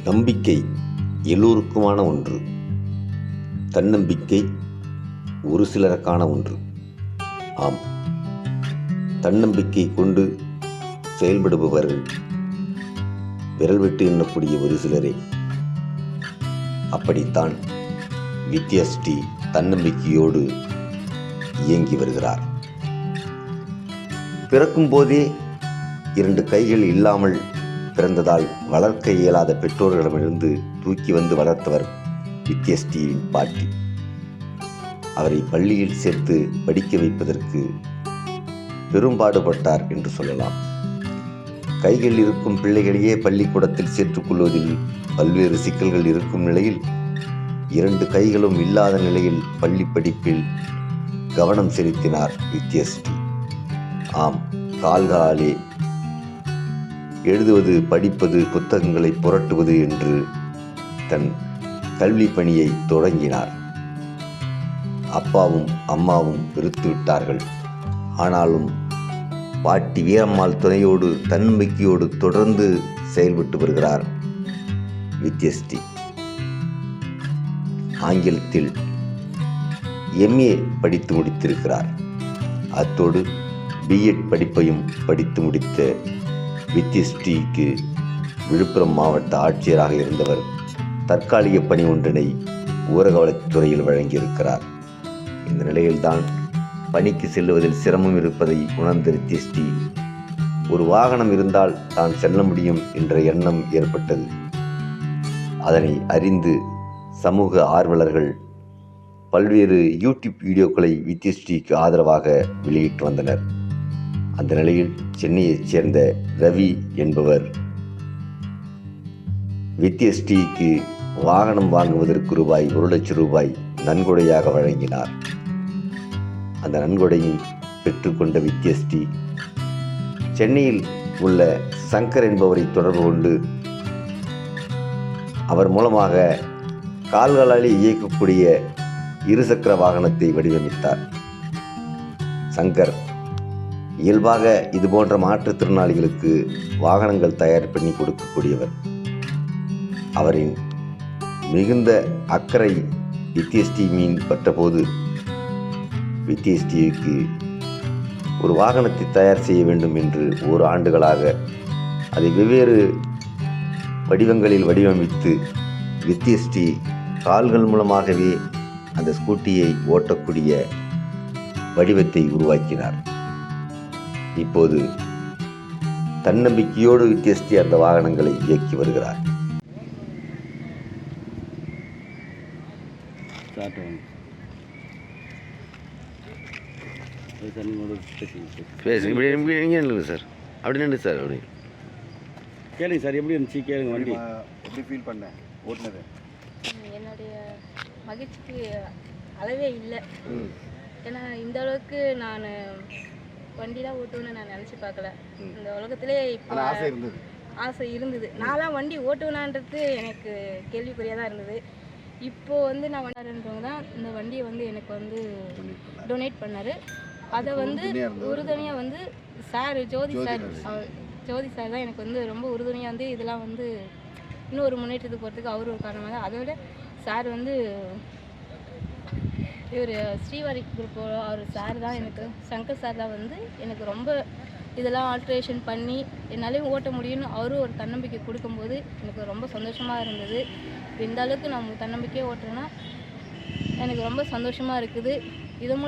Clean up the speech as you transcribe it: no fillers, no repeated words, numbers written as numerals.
நம்பிக்கை எல்லோருக்குமான ஒன்று. தன்னம்பிக்கை ஒரு சிலருக்கான ஒன்று. ஆம், தன்னம்பிக்கை கொண்டு செயல்படுபவர்கள் விரல் விட்டு எண்ணக்கூடிய ஒரு சிலரே. அப்படித்தான் வித்யாஸ்ரீ தன்னம்பிக்கையோடு இயங்கி வருகிறார். பிறக்கும் போதே 2 கைகள் இல்லாமல் பிறந்ததால் வளர்க்க இயலாத பெற்றோர்களிடமிருந்து தூக்கி வந்து வளர்த்தவர் வித்யாஸ்ரீயின் பாட்டி. அவரை பள்ளியில் சேர்த்து படிக்க வைப்பதற்கு பெரும்பாடுபட்டார் என்று சொல்லலாம். கைகள் இருக்கும் பிள்ளைகளையே பள்ளிக்கூடத்தில் சேர்த்துக்கொள்வதில் பல்வேறு சிக்கல்கள் இருக்கும் நிலையில் 2 கைகளும் இல்லாத நிலையில் பள்ளி படிப்பில் கவனம் செலுத்தினார் வித்யாஸ்ரீ. ஆம், கால்களாலே எழுதுவது, படிப்பது, புத்தகங்களை புரட்டுவது என்று தன் கல்வி பணியை தொடங்கினார். அப்பாவும் அம்மாவும் வெறுத்து விட்டார்கள். ஆனாலும் பாட்டி வீரம்மாள் துணையோடு தன்னம்பிக்கையோடு தொடர்ந்து செயல்பட்டு வருகிறார் வித்யாஸ்ரீ. ஆங்கிலத்தில் MA படித்து முடித்திருக்கிறார். அத்தோடு B.Ed படிப்பையும் படித்து முடித்த வித்யாஸ்ரீக்கு விழுப்புரம் மாவட்ட ஆட்சியராக இருந்தவர் தற்காலிக பணி ஒன்றினை ஊரக வளர்ச்சித்துறையில் வழங்கியிருக்கிறார். இந்த நிலையில்தான் பணிக்கு செல்லுவதில் சிரமம் இருப்பதை உணர்ந்த வித்யாஸ்ரீ ஒரு வாகனம் இருந்தால் தான் செல்ல முடியும் என்ற எண்ணம் ஏற்பட்டது. அதனை அறிந்து சமூக ஆர்வலர்கள் பல்வேறு யூடியூப் வீடியோக்களை வித்யாஸ்ரீக்கு ஆதரவாக வெளியிட்டு வந்தனர். அந்த நிலையில் சென்னையைச் சேர்ந்த ரவி என்பவர் வித்யாஸ்ரீக்கு வாகனம் வாங்குவதற்கு ₹1,00,000 நன்கொடையாக வழங்கினார். அந்த நன்கொடையை பெற்றுக்கொண்ட வித்யாஸ்ரீ சென்னையில் உள்ள சங்கர் என்பவரை தொடர்பு கொண்டு அவர் மூலமாக கால்களாலே இயக்கக்கூடிய இருசக்கர வாகனத்தை வடிவமைத்தார். சங்கர் இயல்பாக இதுபோன்ற மாற்றுத்திறனாளிகளுக்கு வாகனங்கள் தயார் பண்ணி கொடுக்கக்கூடியவர். அவரின் மிகுந்த அக்கறை வித்யாஸ்ரீ மீன் பட்டபோது வித்யாஸ்ரீக்கு ஒரு வாகனத்தை தயார் செய்ய வேண்டும் என்று 1 ஆண்டுகளாக அதை வெவ்வேறு வடிவங்களில் வடிவமைத்து வித்யாஸ்ரீ கால்கள் மூலமாகவே அந்த ஸ்கூட்டியை ஓட்டக்கூடிய வடிவத்தை உருவாக்கினார். இப்போது தன்னம்பிக்கையோடு வித்யாஸ்ரீ அந்த வாகனங்களை இயக்கி வருகிறார். சார் அப்படி நின்று சார் அப்படி கேளுங்க சார், எப்படி இருந்துச்சு கேளுங்க. வண்டி எப்படி ஃபீல் பண்ணேன் ஓட்டுனது? என்னுடைய மகிழ்ச்சிக்கு அளவே இல்லை. ஏன்னா இந்த அளவுக்கு நான் வண்டிலாம் ஓட்டுவேன்னு நான் நினச்சி பார்க்கல. இந்த உலகத்திலே இப்போ ஆசை இருந்தது. நான்லாம் வண்டி ஓட்டுவேனான்றது எனக்கு கேள்விக்குறியாக தான் இருந்தது. இப்போது வந்து நான் வண்டின்றவங்க தான் இந்த வண்டியை வந்து எனக்கு வந்து டொனேட் பண்ணார். அதை வந்து உறுதுணையாக வந்து சார் ஜோதி சார் தான் எனக்கு வந்து ரொம்ப உறுதுணையாக வந்து இதெல்லாம் வந்து இன்னும் ஒரு முன்னேற்றத்துக்கு போகிறதுக்கு அவர் ஒரு காரணமாக தான். அதோட சார் வந்து இவர் ஸ்ரீவாரி குரூப் அவர் சார் தான் எனக்கு, சங்கர் சார் தான் வந்து எனக்கு ரொம்ப இதெல்லாம் ஆல்ட்ரேஷன் பண்ணி என்னாலையும் ஓட்ட முடியும்னு அவரும் ஒரு தன்னம்பிக்கை கொடுக்கும்போது எனக்கு ரொம்ப சந்தோஷமாக இருந்தது. இந்த அளவுக்கு நான் தன்னம்பிக்கையாக ஓட்டுறேன்னா எனக்கு ரொம்ப சந்தோஷமாக இருக்குது. இது மூலம்